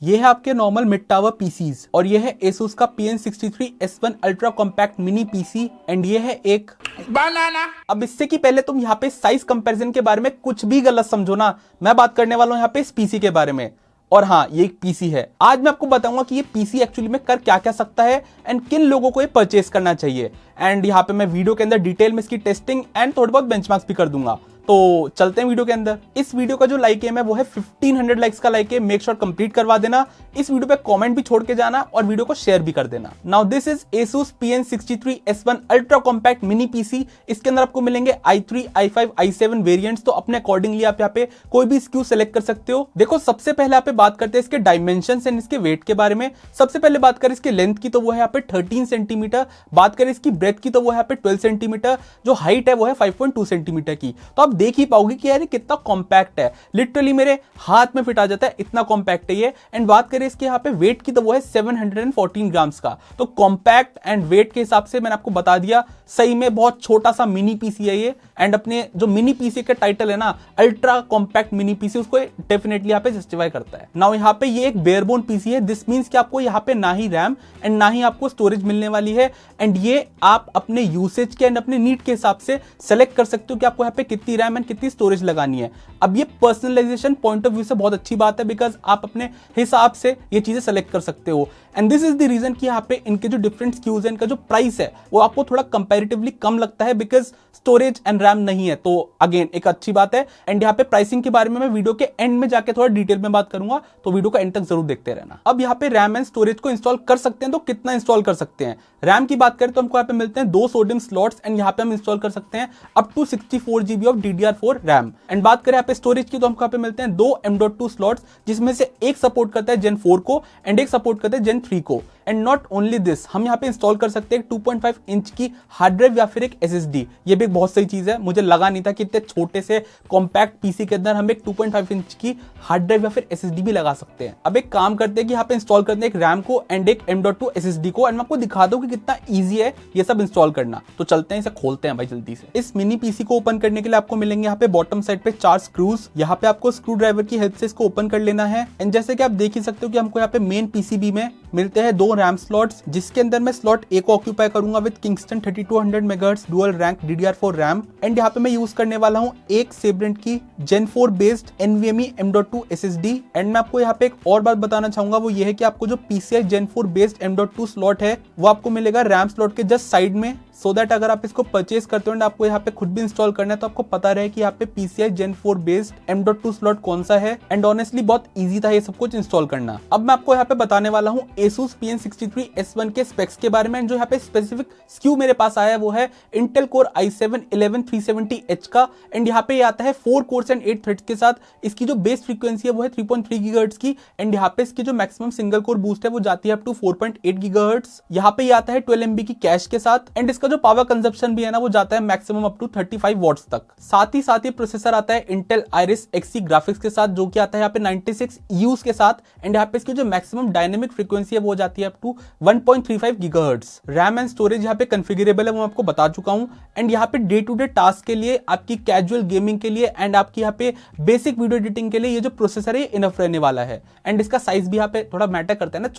ये है आपके नॉर्मल मिड टावर पीसीज और ये है Asus का PN63S1 ultra compact mini PC and ये है एक बनाना। अब इससे की पहले तुम यहाँ पे साइज कंपैरिजन के बारे में कुछ भी गलत समझो ना, मैं बात करने वाला हूँ यहाँ पे इस पीसी के बारे में। और हाँ, ये एक पीसी है। आज मैं आपको बताऊंगा कि ये पीसी एक्चुअली में कर क्या क्या सकता है एंड किन लोगों को ये परचेस करना चाहिए। एंड यहाँ पे मैं वीडियो के अंदर डिटेल में इसकी टेस्टिंग एंड थोड़े बहुत बेंचमार्क्स भी कर दूंगा। तो चलते हैं वीडियो के अंदर। इस वीडियो का जो लाइक एम है वो है 1500 लाइक्स का लाइक है, मेक श्योर कंप्लीट करवा देना। इस वीडियो पे कमेंट भी छोड़ के जाना और वीडियो को शेयर भी कर देना। Now this is Asus PN63S1 ultra compact mini PC. इसके अंदर आपको मिलेंगे i3, i5, i7 वेरिएंट्स, तो अपने अकॉर्डिंगली आप यहाँ पे कोई भी SKU सेलेक्ट कर सकते हो। देखो, सबसे पहले यहाँ पे बात करते हैं इसके डायमेंशंस एंड इसके वेट के बारे में। सबसे पहले बात करें इसके लेंथ की तो वो है यहाँ पे 13 सेंटीमीटर। बात करें इसकी ब्रेथ की तो वो है यहाँ पे 12 सेंटीमीटर। जो हाइट है वो है 5.2 सेंटीमीटर की। तो आप देख ही पाओगे कि यार ये कितना कॉम्पैक्ट है, लिटरली मेरे हाथ में फिट आ जाता है, इतना कॉम्पैक्ट है ये। एंड बात करें इसके यहाँ पे वेट की तो वो है 714 ग्राम्स का। तो कॉम्पैक्ट एंड वेट के हिसाब से मैंने आपको बता दिया, सही में बहुत छोटा सा मिनी पीसी है ये। एंड अपने जो मिनी पीसी का टाइटल है ना, अल्ट्रा कॉम्पैक्ट मिनी पीसी, उसको डेफिनेटली यहाँ पे जस्टिफाई करता है। नाउ यहाँ पे ये एक बेयरबोन पीसी है। दिस मींस कि आपको यहाँ पे ना ही रैम एंड ना ही आपको स्टोरेज मिलने वाली है। एंड ये आप अपने यूसेज के एंड अपने नीड के हिसाब से सेलेक्ट कर सकते हो कि आपको यहाँ पे कितनी रैम एंड कितनी स्टोरेज लगानी है। अब ये पर्सनलाइजेशन पॉइंट ऑफ व्यू से बहुत अच्छी बात है, बिकॉज आप अपने हिसाब से ये चीजें सेलेक्ट कर सकते हो। And this is the reason कि यहाँ पे इनके जो डिफरेंट SKUs है, इनका जो प्राइस है वो आपको थोड़ा कंपैरेटिवली कम लगता है, बिकॉज स्टोरेज एंड रैम नहीं है। तो अगेन एक अच्छी बात है। एंड यहाँ पे प्राइसिंग के बारे में मैं वीडियो के एंड में जाके थोड़ा डिटेल में बात करूंगा, तो वीडियो का एंड तक जरूर देखते रहना। अब यहाँ पे रैम एंड स्टोरेज को इंस्टॉल कर सकते हैं, तो कितना इंस्टॉल कर सकते हैं। रैम की बात करें तो हमको यहाँ पे मिलते हैं 2 सोडियम स्लॉट्स एंड यहाँ पे हम इंस्टॉल कर सकते हैं up to 64 GB of DDR4 RAM. And बात करें यहाँ पे स्टोरेज की तो हमको यहाँ पे मिलते हैं 2 M.2 स्लॉट्स, जिसमें से एक सपोर्ट करता है Gen 4 को एंड एक सपोर्ट करता है Gen 3 को। एंड नॉट ओनली दिस, हम यहाँ पे इंस्टॉल कर सकते हैं 2.5 इंच की हार्ड ड्राइव या फिर एक SSD। ये भी एक बहुत सही चीज है, मुझे लगा नहीं था कि इतने छोटे से कॉम्पैक्ट पीसी के अंदर हम एक 2.5 इंच की हार्ड ड्राइव या फिर SSD भी लगा सकते हैं। अब एक काम करते हैं कि यहाँ पे इंस्टॉल करते हैं एक रैम को एंड एक M.2 SSD को, एंड मैं आपको दिखा दूं कि कितना ईजी है ये सब इंस्टॉल करना। तो चलते हैं, इसे खोलते हैं भाई जल्दी से। इस मिनी पीसी को ओपन करने के लिए आपको मिलेंगे यहाँ पे बॉटम साइड पे 4 स्क्रूज। यहाँ पे आपको स्क्रू ड्राइवर की हेल्प से इसको ओपन कर लेना है। एंड जैसे कि आप देख ही सकते हो कि हमको यहाँ पे मेन पीसीबी में मिलते हैं 2 रैम स्लॉट्स, जिसके अंदर मैं स्लॉट ए को ऑक्यूपाई करूंगा with Kingston 3200 MHz dual rank DDR4 RAM. And यहाँ पे मैं यूज करने वाला हूँ एक Sabrent की Gen 4 based NVMe M.2 SSD। And मैं आपको यहाँ पे एक और बात बताना चाहूंगा, वो ये है कि आपको जो PCI Gen 4 based M.2 slot है वो आपको मिलेगा रैम स्लॉट के जस्ट साइड में, सो दैट अगर आप इसको परचेस करते हो एंड आपको यहाँ पे खुद भी इंस्टॉल करना है तो आपको पता रहे कि यहाँ पे PCI Gen 4 based M.2 slot कौन सा है। एंड ऑनेस्टली बहुत इजी था ये सब कुछ इंस्टॉल करना। अब मैं आपको यहाँ पे बताने वाला हूँ Asus PN63S1 के स्पेक्स के बारे में। जो यहाँ पे स्पेसिफिक SKU मेरे पास आया है वो है Intel Core i7-11370H का। एंड यहाँ पे आता है 4 कोर्स एंड 8 थ्रेड्स के साथ। इसकी जो बेस फ्रीक्वेंसी है वो है 3.3 GHz की। एंड यहाँ पे इसकी जो मैक्सिमम सिंगल कोर बूस्ट है वो जाती है अप टू 4.8 GHz। यहाँ पे आता है 12 MB की कैश के साथ। एंड इसका जो पावर कंजप्शन भी है ना वो जाता है मैक्सिमम अप टू 35 वॉट्स तक। साथ ही प्रोसेसर आता है Intel Iris Xe ग्राफिक्स के साथ, जो कि आता है यहाँ पे 96 EUs के साथ। एंड यहाँ पे इसकी जो मैक्सिमम डायनेमिक फ्रीक्वेंसी है वो जाती है up to 1.35 GHz। RAM and storage यहाँ पे कॉन्फ़िगरेबल है, वो मैं आपको बता चुका हूँ। एंड यहाँ पे डे टू डे टास्क के लिए, आपकी कैजुअल गेमिंग के लिए एंड आपकी यहाँ पे बेसिक वीडियो एडिटिंग के लिए ये जो प्रोसेसर है इनफ रहने वाला है। एंड इसका साइज भी यहाँ पे थोड़ा मैटर करता है ना,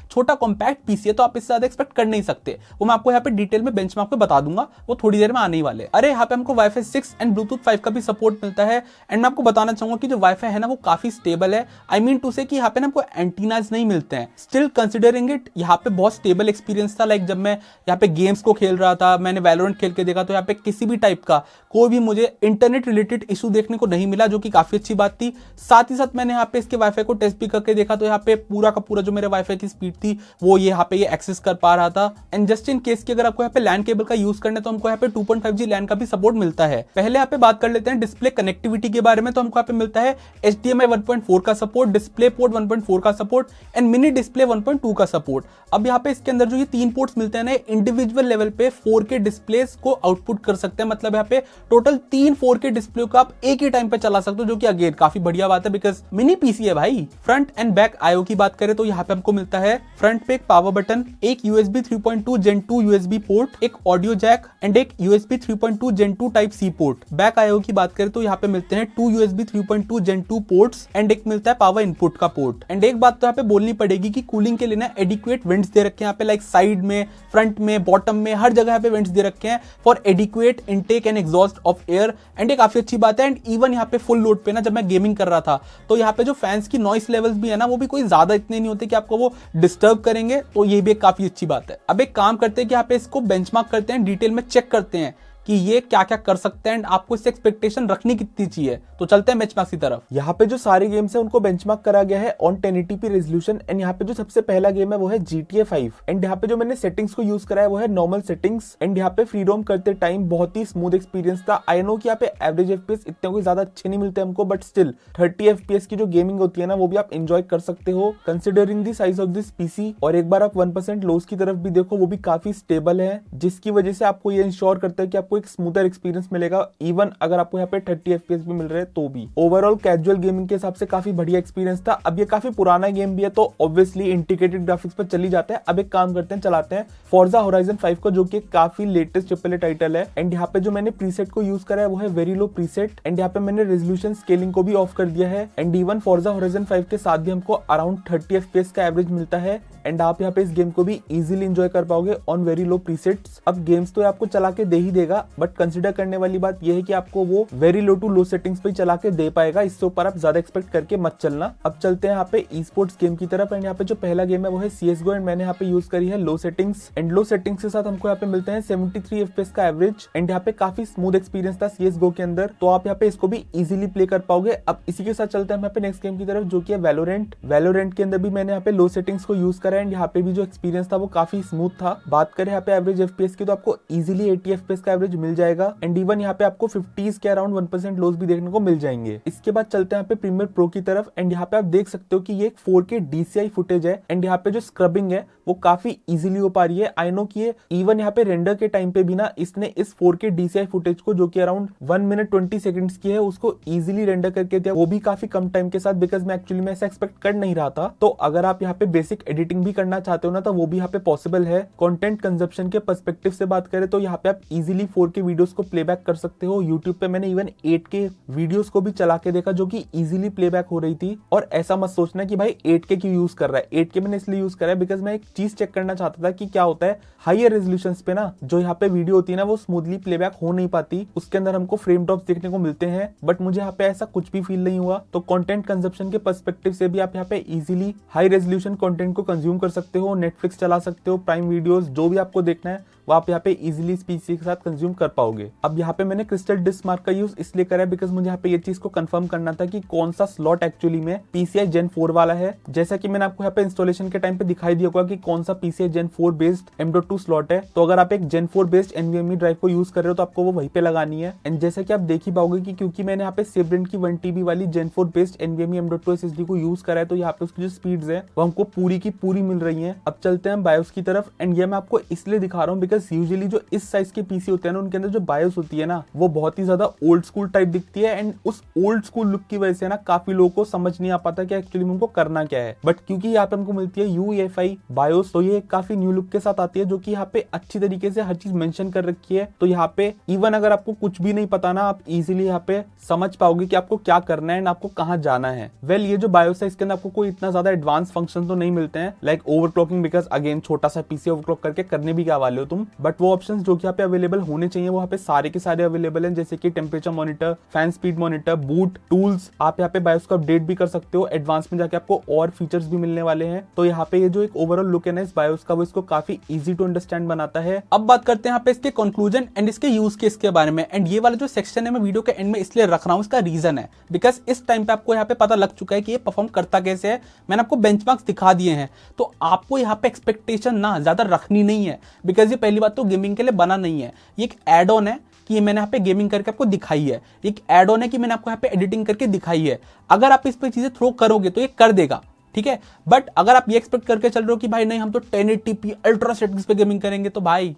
छोटा कॉम्पैक्ट पीसी है तो आप इससे ज्यादा एक्सपेक्ट कर नहीं सकते। वो मैं आपको यहाँ पे डिटेल में बेंचमार्क पे बता दूंगा, वो थोड़ी देर में आने ही वाले। अरे यहाँ पे हमको Wi-Fi 6 एंड Bluetooth 5 का भी सपोर्ट मिलता है। एंड मैं आपको बताना चाहूंगा कि जो Wi-Fi है ना वो काफी स्टेबल है। आई मीन टू से कि यहाँ पे ना हमको एंटीनाज नहीं मिलते हैं। स्टिल कंसिडरिंग इट, यहाँ पे बहुत स्टेबल एक्सपीरियंस था। लाइक जब मैं यहाँ पे गेम्स को खेल रहा था, मैंने Valorant खेल के देखा, तो यहाँ पे किसी भी टाइप का कोई भी मुझे इंटरनेट रिलेटेड इशू देखने को नहीं मिला, जो कि काफी अच्छी बात थी। साथ ही साथ मैंने यहाँ पे इसके Wi-Fi को टेस्ट भी करके देखा, तो यहाँ पे पूरा का पूरा जो मेरे Wi-Fi की स्पीड थी वो यहाँ पे एक्सेस कर पा रहा था। एंड जस्ट इन केस की अगर आपको यहाँ पे लैन केबल का यूज करना है तो हमको यहाँ पे 2.5G लैन का भी सपोर्ट मिलता है। पहले यहाँ पे बात कर लेते हैं डिस्प्ले कनेक्टिविटी के बारे में। तो हमको यहाँ पे मिलता है HDMI 1.4 का सपोर्ट, डिस्प्ले पोर्ट 1.4 का सपोर्ट एंड मिनी डिस्प्ले 1.2 का सपोर्ट। पोर्ट। अब यहाँ पे इसके अंदर जो ये 3 पोर्ट्स मिलते हैं ना, इंडिविजुअल लेवल पे 4K डिस्प्ले को आउटपुट कर सकते हैं। मतलब यहाँ पे टोटल 3 4K डिस्प्ले को आप एक ही टाइम पे चला सकते हो, जो कि अगेन काफी बढ़िया बात है बिकॉज मिनी पीसी है भाई। फ्रंट एंड बैक आईओ की बात करें तो यहाँ पे हमको मिलता है फ्रंट पे एक पावर बटन, एक USB 3.2 Gen 2 USB पोर्ट, एक ऑडियो जैक एंड एक USB 3.2 Gen 2 type C port. Back IO की बात करें तो यहाँ पे मिलते हैं 2 USB 3.2 Gen 2 पोर्ट्स एंड एक मिलता है पावर इनपुट का पोर्ट। एंड एक बात तो यहाँ पे बोलनी पड़ेगी कि कूलिंग के लिए ना एडिक्वेट वेंट्स दे रखे हैं यहाँ पे, लाइक साइड में, फ्रंट में, बॉटम में, हर जगह पे वेंट्स दे रखे हैं for adequate intake and exhaust of air. And ये काफी अच्छी बात है। एंड इवन यहाँ पे फुल लोड पे ना जब मैं गेमिंग कर रहा था तो यहाँ पे जो फैंस की नॉइस लेवल्स भी है ना, वो भी कोई ज्यादा इतने नहीं होते कि आपको वो डिस्टर्ब करेंगे, तो ये भी एक काफी अच्छी बात है। अब एक काम करते हैं कि यहाँ पे इसको बेंचमार्क करते हैं, डिटेल में चेक करते हैं कि ये क्या क्या कर सकते हैं एंड आपको इससे एक्सपेक्टेशन रखनी कितनी चाहिए। तो चलते हैं बेंचमार्क की तरफ। यहाँ पे जो सारे गेम्स है उनको बेंचमार्क करा गया है ऑन 1080p रेजोल्यूशन। एंड यहाँ पे जो सबसे पहला गेम है वो है GTA 5। एंड यहाँ पे जो मैंने सेटिंग्स को यूज करा है वो है नॉर्मल सेटिंग्स। एंड यहाँ पे फ्री रोम करते टाइम बहुत ही स्मूथ एक्सपीरियंस था। आई नो कि यहाँ पे एवरेज FPS इतने कोई ज्यादा अच्छे नहीं मिलते हमको, बट स्टिल 30 FPS की जो गेमिंग होती है ना, वो भी आप एंजॉय कर सकते हो considering the size of this PC. और एक बार आप 1% लॉस की तरफ भी देखो, वो भी काफी स्टेबल है, जिसकी वजह से आपको ये इंश्योर करता है कि आपको एक स्मूथर एक्सपीरियंस मिलेगा, इवन अगर आपको यहाँ पे 30 FPS भी मिल रहे हैं तो भी। ओवरऑल कैजुअल गेमिंग के हिसाब से काफी बढ़िया एक्सपीरियंस था। अब ये काफी पुराना गेम भी है तो ऑब्वियसली इंटीग्रेटेड ग्राफिक्स पर चली जाता है। अब एक काम करते हैं, चलाते हैं फोर्जा होराइजन 5 को, जो कि काफी लेटेस्ट AAA टाइटल है। एंड यहाँ पे जो मैंने प्रीसेट को यूज करा है वो है वेरी लो प्रीसेट। एंड यहाँ पे मैंने रेजोल्यूशन स्केलिंग को भी ऑफ कर दिया है। एंड इवन फोर्जा होराइजन 5 के साथ भी हमको अराउंड 30 FPS का एवरेज मिलता है। एंड आप यहाँ पे इस गेम को भी इजीली एंजॉय कर पाओगे ऑन वेरी लो प्रीसेट्स। अब गेम्स तो आपको चला के दे ही देगा, बट कंसिडर करने वाली बात यह है कि आपको वो very low to low settings पे चला के दे पाएगा। इससे ऊपर आप ज्यादा एक्सपेक्ट करके मत चलना। अब चलते हैं यहाँ पे ई स्पोर्ट्स गेम की तरफ। एंड यहाँ पे जो पहला गेम है वो है CSGO। एंड मैंने यहाँ पे यूज करी है low settings. And low settings के साथ हमको यहाँ पे मिलते हैं 73 FPS का एवरेज। एंड यहाँ पे काफी स्मूथ एक्सपीरियंस था CSGO के अंदर, तो आप यहाँ पे इसको भी इजीली प्ले कर पाओगे। अब इसी के साथ चलते हैं यहाँ पे नेक्स्ट गेम की तरफ, जो कि है वैलोरेंट। वैलोरेंट के अंदर भी मैंने यहाँ पे लो सेटिंग्स को यूज करा है। एंड यहाँ पे भी जो एक्सपीरियंस था वो काफी स्मूथ था। बात करें यहाँ पे एवरेज FPS की तो आपको इजीली 80 FPS का एवरेज मिल जाएगा। एंड इवन यहाँ पे आपको 50s के अराउंड 1% लॉस भी देखने को मिल जाएंगे। इसके बाद चलते हैं यहाँ पे प्रीमियर प्रो की तरफ। एंड यहाँ पे आप देख सकते हो कि ये एक 4K DCI फुटेज है। एंड यहाँ पे जो स्क्रबिंग है वो काफी इजीली हो पा रही है। आई नो कि ये इवन यहाँ पे रेंडर के टाइम पे भी ना इसने इस 4K DCI फुटेज को, जो कि अराउंड 1 मिनट 20 सेकंड्स की है, उसको इजीली रेंडर करके दिया, वो भी काफी कम टाइम के साथ, बिकॉज मैं एक्चुअली ऐसा एक्सपेक्ट कर नहीं रहा था। तो अगर आप यहाँ पे बेसिक एडिटिंग भी करना चाहते हो ना, तो वो भी यहाँ पे पॉसिबल है। कंटेंट कंजप्शन के पर्सपेक्टिव से बात करें तो यहाँ पे आप इजीली 4K वीडियोस को प्लेबैक कर सकते हो। यूट्यूब पे मैंने इवन 8K वीडियोस को भी चला के देखा, जो कि इजीली प्लेबैक हो रही थी। और ऐसा मत सोचना कि भाई 8K क्यों यूज कर रहा है। 8K मैंने इसलिए यूज करा है बिकॉज मैं एक चीज चेक करना चाहता था कि क्या होता है हायर रेजोल्यूशंस पे ना, जो यहाँ पे वीडियो होती है ना, वो स्मूथली प्लेबैक हो नहीं पाती, उसके अंदर हमको फ्रेम ड्रॉप्स देखने को मिलते हैं। बट मुझे यहाँ पे ऐसा कुछ भी फील नहीं हुआ। तो कंटेंट कंजप्शन के पर्सपेक्टिव से भी आप यहाँ पे इजीली हाई रेजोल्यूशन कंटेंट को कंज्यूम कर सकते हो, नेटफ्लिक्स चला सकते हो, प्राइम वीडियोस, जो भी आपको देखना है वो आप यहाँ पे इजीली इस पीसी के साथ कंज्यूम कर पाओगे। अब यहाँ पे मैंने क्रिस्टल डिस्क मार्क का यूज इसलिए करा है बिकॉज मुझे यहाँ पे ये चीज को कंफर्म करना था कि कौन सा स्लॉट एक्चुअली में PCI Gen 4 वाला है। जैसा कि मैंने आपको यहाँ पे इंस्टॉलेशन के टाइम पे दिखाई दिया होगा कि कौन सा PCI Gen 4 based M.2 slot है। तो अगर आप एक Gen 4 बेस्ड NVMe ड्राइव को यूज कर रहे हो तो आपको वो वहीं पे लगानी है। एंड जैसा कि आप देख ही पाओगे कि क्योंकि मैंने यहाँ पे सेब्रेंट की 1TB वाली Gen 4 based NVMe M.2 SSD को यूज करा है, तो यहाँ पे उसकी जो स्पीड्स है वो हमको पूरी की पूरी मिल रही है। अब चलते हैं बायोस की तरफ। एंड ये मैं आपको इसलिए दिखा रहा हूँ बिकॉज यूजुअली जो इस साइज के पीसी होते हैं ना, उनके अंदर जो बायोस होती है ना, वो बहुत ही ज्यादा ओल्ड स्कूल टाइप दिखती है। एंड उस ओल्ड स्कूल लुक की वजह से ना काफी लोगों को समझ नहीं आ पाता कि एक्चुअली उनको करना क्या है। बट क्योंकि यहाँ पे हमको मिलती है UEFI बायोस, तो ये काफी न्यू लुक के साथ आती है, जो कि यहाँ पे अच्छी तरीके से हर चीज मेंशन कर रखी है। तो यहाँ पे इवन अगर आपको कुछ भी नहीं पता ना, आप इजीली यहाँ पे समझ पाओगे कि आपको क्या करना है एंड आपको कहाँ जाना है। वेल, ये जो बायोस है इसके अंदर आपको कोई इतना ज्यादा एडवांस फंक्शन तो नहीं मिलते हैं, लाइक ओवरक्लॉकिंग, बिकॉज अगेन छोटा सा पीसी ओवरक्लॉक करके करने भी क्या वाले हो तुम। बट वो ऑप्शन जो कि यहाँ पे अवेलेबल होने चाहिए वो यहाँ पे सारे के सारे अवेलेबल हैं, जैसे कि temperature monitor, fan speed monitor, boot tools. आप यहाँ पे बायोस को अपडेट भी कर सकते हो। एडवांस में जाके आपको और फीचर्स भी मिलने वाले हैं। तो यहाँ पे ये जो एक ओवरऑल लुक है ना इस बायोस का, वो इसको काफी इजी टू अंडरस्टैंड बनाता है। अब बात करते हैं यहाँ पे इसके कंक्लूजन एंड इसके यूज केस के बारे में। एंड ये वाला जो सेक्शन है मैं वीडियो के एंड में इसलिए रख रहा हूँ, इसका रीजन है बिकॉज इस टाइम पे आपको यहाँ पे पता लग चुका है कि ये परफॉर्म करता कैसे है। मैंने आपको बेंचमार्क्स दिखा दिए हैं, तो आपको यहाँ पे एक्सपेक्टेशन ना ज्यादा रखनी नहीं है बिकॉज ये पहली बात तो गेमिंग के लिए बना नहीं है। ये एक एड ऑन है कि मैंने यहाँ पे गेमिंग करके आपको दिखाई है, एक एड ऑन है कि मैंने आपको यहाँ पे एडिटिंग करके दिखाई है। अगर आप इस पे चीजें थ्रो करोगे तो ये कर देगा, ठीक है। बट अगर आप ये एक्सपेक्ट करके चल रहे हो कि भाई नहीं हम तो 1080p अल्ट्रा सेटिंग्स पे गेमिंग करेंगे, तो भाई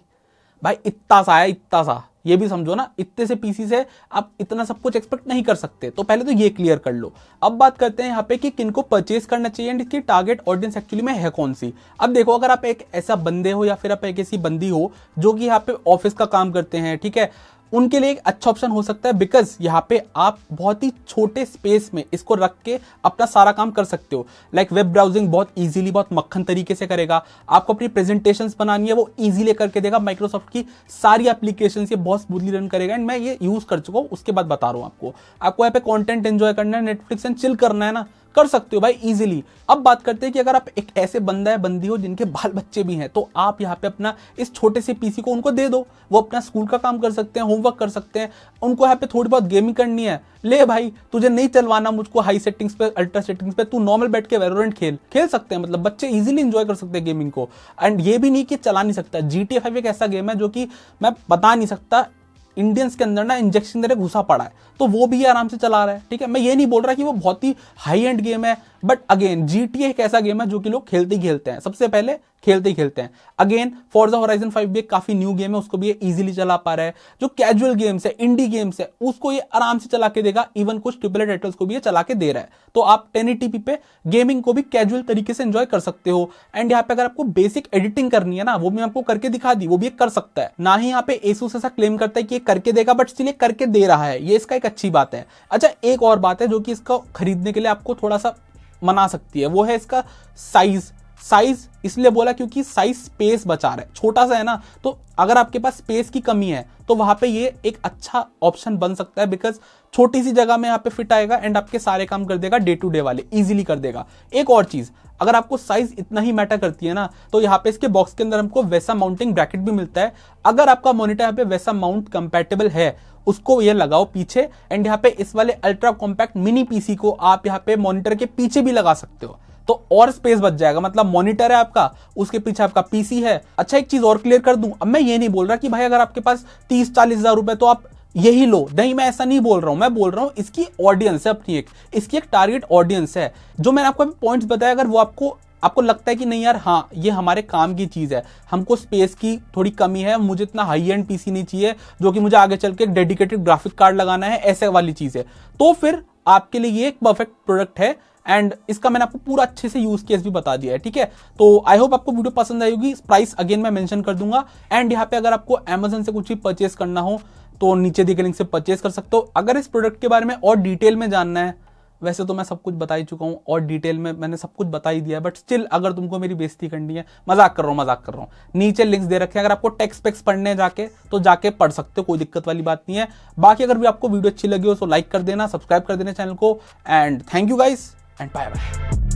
इतना सा है, इतना सा, ये भी समझो ना, इतने से पीसी से आप इतना सब कुछ एक्सपेक्ट नहीं कर सकते। तो पहले तो ये क्लियर कर लो। अब बात करते हैं यहाँ पे कि किनको परचेज करना चाहिए एंड इसकी टारगेट ऑडियंस एक्चुअली में है कौन सी। अब देखो, अगर आप एक ऐसा बंदे हो या फिर आप एक ऐसी बंदी हो जो कि यहाँ पे ऑफिस का काम करते हैं, ठीक है, उनके लिए एक अच्छा ऑप्शन हो सकता है, बिकॉज यहाँ पे आप बहुत ही छोटे स्पेस में इसको रख के अपना सारा काम कर सकते हो। लाइक वेब ब्राउजिंग बहुत इजीली, बहुत मक्खन तरीके से करेगा। आपको अपनी प्रेजेंटेशंस बनानी है वो इजीली करके देगा। माइक्रोसॉफ्ट की सारी एप्लीकेशंस ये बहुत स्मूथली रन करेगा एंड मैं ये यूज कर चुका हूँ, उसके बाद बता रहा हूँ आपको यहाँ पे कंटेंट एंजॉय करना है, नेटफ्लिक्स एंड चिल करना है ना, कर सकते हो भाई इजीली। अब बात करते हैं कि अगर आप एक ऐसे बंदा है बंदी हो जिनके बाल बच्चे भी हैं, तो आप यहाँ पे अपना इस छोटे से पीसी को उनको दे दो, वो अपना स्कूल का काम कर सकते हैं, होमवर्क कर सकते हैं, उनको यहाँ पे थोड़ी बहुत गेमिंग करनी है, ले भाई तुझे नहीं चलवाना मुझको हाई सेटिंग्स पे, अल्ट्रा सेटिंग्स पे, तू नॉर्मल बैठ के वैलोरेंट खेल सकते हैं। मतलब बच्चे इजीली एंजॉय कर सकते हैं गेमिंग को। एंड ये भी नहीं कि चला नहीं सकता। GTA 5 एक ऐसा गेम है जो कि मैं बता नहीं सकता, इंडियंस के अंदर ना इंजेक्शन दे घुसा पड़ा है, तो वो भी आराम से चला रहा है, ठीक है। मैं ये नहीं बोल रहा कि वो बहुत ही हाई एंड गेम है, बट अगेन GTA एक ऐसा गेम है जो कि लोग खेलते ही खेलते हैं, सबसे पहले खेलते ही खेलते हैं। अगेन फॉर्जा होराइजन 5 भी एक काफी न्यू गेम है, उसको भी ये इजीली चला पा रहा है। जो कैजुअल गेम्स है, इंडी गेम्स है, उसको ये आराम से चला के देगा। इवन कुछ ट्रिपल ए टाइटल्स को भी ये चला के दे रहा है। तो आप 1080p पे गेमिंग को भी कैजुअल तरीके से एंजॉय कर सकते हो। एंड यहाँ पे अगर आपको बेसिक एडिटिंग करनी है ना, वो भी आपको करके दिखा दी, वो भी कर सकता है। ना ही यहाँ पे एसूस ऐसा क्लेम करता है कि ये करके देगा, बट स्टिल ये करके दे रहा है, ये इसका एक अच्छी बात है। अच्छा, एक और बात है जो कि इसको खरीदने के लिए आपको थोड़ा सा मना सकती है, वो है इसका साइज इसलिए बोला क्योंकि साइज स्पेस बचा रहा है, छोटा सा है ना, तो अगर आपके पास स्पेस की कमी है तो वहां पे ये एक अच्छा ऑप्शन बन सकता है, बिकॉज छोटी सी जगह में यहाँ पे फिट आएगा एंड आपके सारे काम कर देगा, डे टू डे वाले इजीली कर देगा। एक और चीज, अगर आपको साइज इतना ही मैटर करती है ना, तो यहाँ पे इसके बॉक्स के अंदर हमको वैसा माउंटिंग ब्रैकेट भी मिलता है। अगर आपका मॉनिटर यहाँ पे वैसा माउंट कंपैटिबल है, उसको ये लगाओ पीछे, एंड यहाँ पे इस वाले अल्ट्रा कॉम्पैक्ट मिनी पीसी को आप यहाँ पे मॉनिटर के पीछे भी लगा सकते हो, तो और स्पेस बच जाएगा। मतलब मॉनिटर है आपका, उसके पीछे आपका पीसी है। अच्छा, एक चीज और क्लियर कर दूं, अब मैं ये नहीं बोल रहा कि भाई अगर आपके पास 30-40 हजार रुपए तो आप यही लो, नहीं, मैं ऐसा नहीं बोल रहा हूं। मैं बोल रहा हूं इसकी ऑडियंस है अपनी, इसकी एक टारगेट ऑडियंस है। जो मैंने आपको पॉइंट्स बताया, अगर वो आपको लगता है कि नहीं यार, हाँ ये हमारे काम की चीज है, हमको स्पेस की थोड़ी कमी है, मुझे इतना हाई एंड पीसी नहीं चाहिए जो कि मुझे आगे चल के एक डेडिकेटेड ग्राफिक कार्ड लगाना है, ऐसे वाली चीज है, तो फिर आपके लिए ये एक परफेक्ट प्रोडक्ट है। एंड इसका मैंने आपको पूरा अच्छे से यूज केस भी बता दिया है, ठीक है। तो आई होप आपको वीडियो पसंद आएगी। प्राइस अगेन मैं मेंशन कर दूंगा। एंड यहाँ पे अगर आपको अमेजन से कुछ भी परचेस करना हो तो नीचे दिए गए लिंक से परचेस कर सकते हो। अगर इस प्रोडक्ट के बारे में और डिटेल में जानना है, वैसे तो मैं सब कुछ बता ही चुका हूँ और डिटेल में मैंने सब कुछ बता ही दिया है, बट स्टिल अगर तुमको मेरी बेइज्जती करनी है, मजाक कर रहा हूँ, नीचे लिंक्स दे रखे हैं। अगर आपको टेक्स्ट पेक्स पढ़ने तो जाके पढ़ सकते हो, कोई दिक्कत वाली बात नहीं है। बाकी अगर भी आपको वीडियो अच्छी लगी हो तो लाइक कर देना, सब्सक्राइब कर देना चैनल को। And thank you guys and bye bye.